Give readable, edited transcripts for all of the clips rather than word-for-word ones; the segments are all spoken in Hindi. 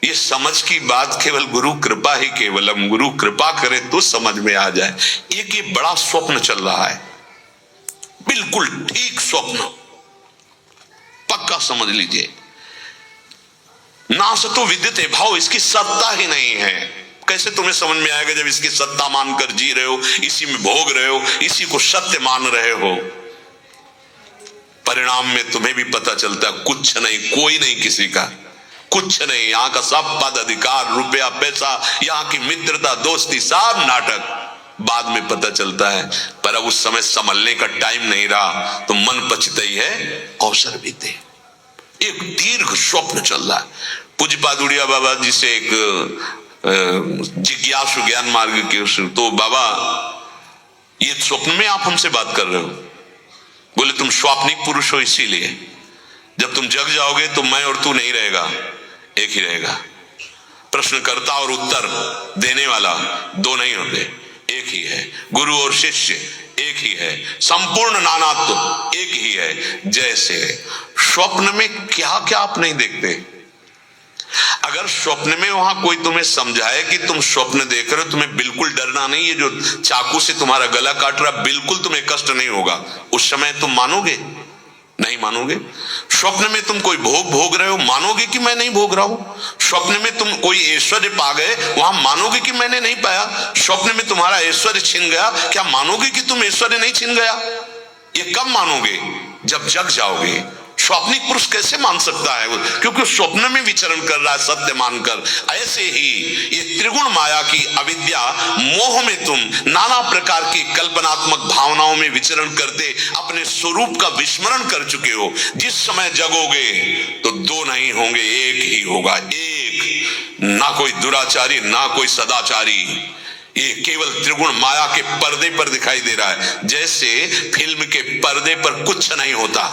ये समझ की बात केवल गुरु कृपा ही केवलम, गुरु कृपा करे तो समझ में आ जाए। एक ये बड़ा स्वप्न चल रहा है, बिल्कुल ठीक स्वप्न, पक्का समझ लीजिए। नासतो विद्यते भाव, इसकी सत्ता ही नहीं है। कैसे तुम्हें समझ में आएगा जब इसकी सत्ता मानकर जी रहे हो, इसी में भोग रहे हो, इसी को सत्य मान रहे हो। परिणाम में तुम्हें भी पता चलता है कुछ नहीं, कोई नहीं, किसी का कुछ नहीं। यहाँ का सब पद अधिकार, रुपया पैसा, यहाँ की मित्रता दोस्ती सब नाटक, बाद में पता चलता है। पर अब उस समय संभलने का टाइम नहीं रहा तो मन पछताई है, अवसर बीते। एक दीर्घ स्वप्न चल रहा है। पूज्यपाद उड़िया बाबा जी से एक जिज्ञासु ज्ञान मार्ग के, तो बाबा ये स्वप्न में आप हमसे बात कर रहे हो? बोले तुम स्वाप्निक पुरुष हो, इसीलिए जब तुम जग जाओगे तो मैं और तू नहीं रहेगा, एक ही रहेगा। प्रश्नकर्ता और उत्तर देने वाला दो नहीं होते, एक ही है। गुरु और शिष्य एक ही है, संपूर्ण नानात्व एक ही है। जैसे स्वप्न में क्या क्या आप नहीं देखते, अगर स्वप्न में वहां कोई तुम्हें समझाए कि तुम स्वप्न देख रहे हो, तुम्हें बिल्कुल डरना नहीं, ये जो चाकू से तुम्हारा गला काट रहा बिल्कुल तुम्हें कष्ट नहीं होगा, उस समय तुम मानोगे? नहीं मानोगे। स्वप्न में तुम कोई भोग रहे हो, मानोगे कि मैं नहीं भोग रहा हूं? स्वप्न में तुम कोई ऐश्वर्य पा गए, वहां मानोगे कि मैंने नहीं पाया? स्वप्न में तुम्हारा ऐश्वर्य छिन गया, क्या मानोगे कि तुम ऐश्वर्य नहीं छिन गया? ये कब मानोगे? जब जग जाओगे। स्वप्निक पुरुष कैसे मान सकता है? क्योंकि स्वप्न में विचरण कर रहा है सत्य मानकर। ऐसे ही ये त्रिगुण माया की अविद्या मोह में तुम नाना प्रकार की कल्पनात्मक भावनाओं में विचरण करते अपने स्वरूप का विस्मरण कर चुके हो। जिस समय जगोगे तो दो नहीं होंगे, एक ही होगा। एक, ना कोई दुराचारी ना कोई सदाचारी, ये केवल त्रिगुण माया के पर्दे पर दिखाई दे रहा है। जैसे फिल्म के पर्दे पर कुछ नहीं होता,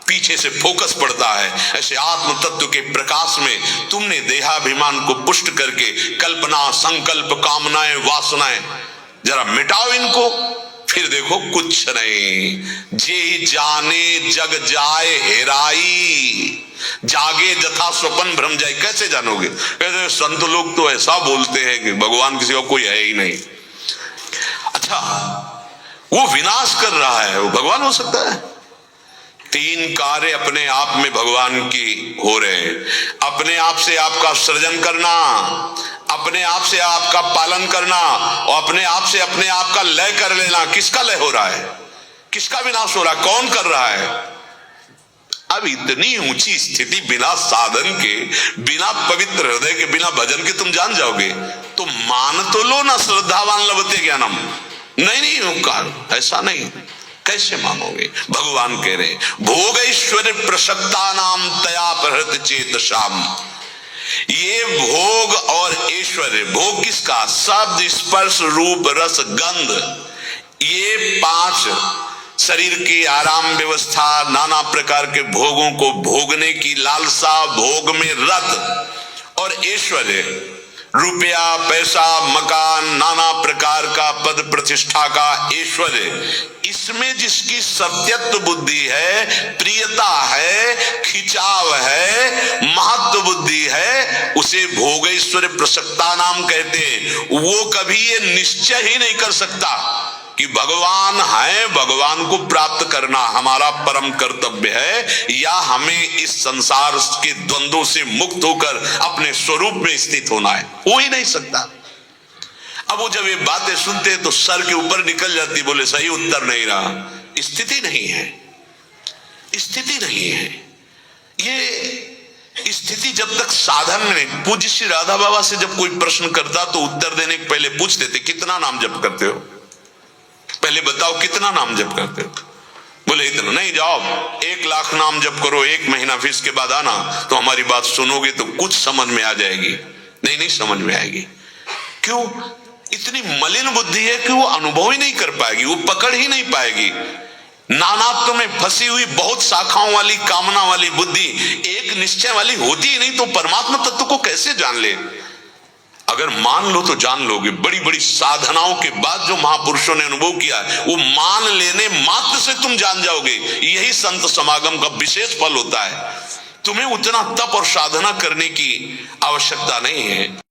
पीछे से फोकस पड़ता है, ऐसे आत्म तत्व के प्रकाश में तुमने देहाभिमान को पुष्ट करके कल्पना, संकल्प, कामनाएं, वासनाएं जरा मिटाओ इनको, फिर देखो कुछ नहीं। जे जाने जग जाए हेराई, जागे जथा स्वपन भ्रम जाए। कैसे जानोगे? कहते संत लोग तो ऐसा बोलते हैं कि भगवान किसी का कोई है ही नहीं। अच्छा, वो विनाश कर रहा है, वो भगवान हो सकता है? तीन कार्य अपने आप में भगवान की हो रहे हैं। अपने आप से आपका सृजन करना, अपने आप से आपका पालन करना और अपने आप से अपने आप का लय कर लेना। किसका लय हो रहा है? किसका विनाश हो रहा है? कौन कर रहा है? अब इतनी ऊंची स्थिति बिना साधन के, बिना पवित्र हृदय के, बिना भजन के तुम जान जाओगे तो मान तो लो ना, श्रद्धावान लभते ज्ञानम। नहीं कार ऐसा नहीं, कैसे मानोगे? भगवान कह रहे भोग ऐश्वर्य प्रसक्ता नाम तया प्रहृत चेत शाम। ये भोग और ऐश्वर्य, भोग किसका? शब्द, स्पर्श, रूप, रस, गंध, ये पांच शरीर की आराम व्यवस्था, नाना प्रकार के भोगों को भोगने की लालसा, भोग में रत, और ऐश्वर्य रुपया, पैसा, मकान, नाना प्रकार का पद प्रतिष्ठा का ऐश्वर्य। इसमें जिसकी सत्यत्व बुद्धि है, प्रियता है, खिंचाव है, महत्व बुद्धि है, उसे भोगैश्वर्य प्रसक्ता नाम कहते हैं। वो कभी ये निश्चय ही नहीं कर सकता कि भगवान है, भगवान को प्राप्त करना हमारा परम कर्तव्य है, या हमें इस संसार के द्वंद्वों से मुक्त होकर अपने स्वरूप में स्थित होना है। हो ही नहीं सकता। अब वो जब ये बातें सुनते हैं तो सर के ऊपर निकल जाती, बोले सही उत्तर नहीं रहा। स्थिति नहीं है, स्थिति नहीं है। ये स्थिति जब तक साधन में, पूज्य श्री राधा बाबा से जब कोई प्रश्न करता तो उत्तर देने के पहले पूछते थे कितना नाम जप करते हो? पहले बताओ कितना नाम जप करते हो? बोले इतना। नहीं, जाओ 1 लाख नाम जप करो, 1 महीना, फिर इसके बाद आना तो हमारी बात सुनोगे तो कुछ समझ में आ जाएगी। नहीं समझ में आएगी। क्यों? इतनी मलिन बुद्धि है कि वो अनुभव ही नहीं कर पाएगी, वो पकड़ ही नहीं पाएगी। नानात्व में फंसी हुई बहुत शाखाओं वाली, कामना वाली बुद्धि एक निश्चय वाली होती ही नहीं, तो परमात्मा तत्व को कैसे जान ले? अगर मान लो तो जान लोगे। बड़ी बड़ी साधनाओं के बाद जो महापुरुषों ने अनुभव किया है, वो मान लेने मात्र से तुम जान जाओगे। यही संत समागम का विशेष फल होता है। तुम्हें उतना तप और साधना करने की आवश्यकता नहीं है।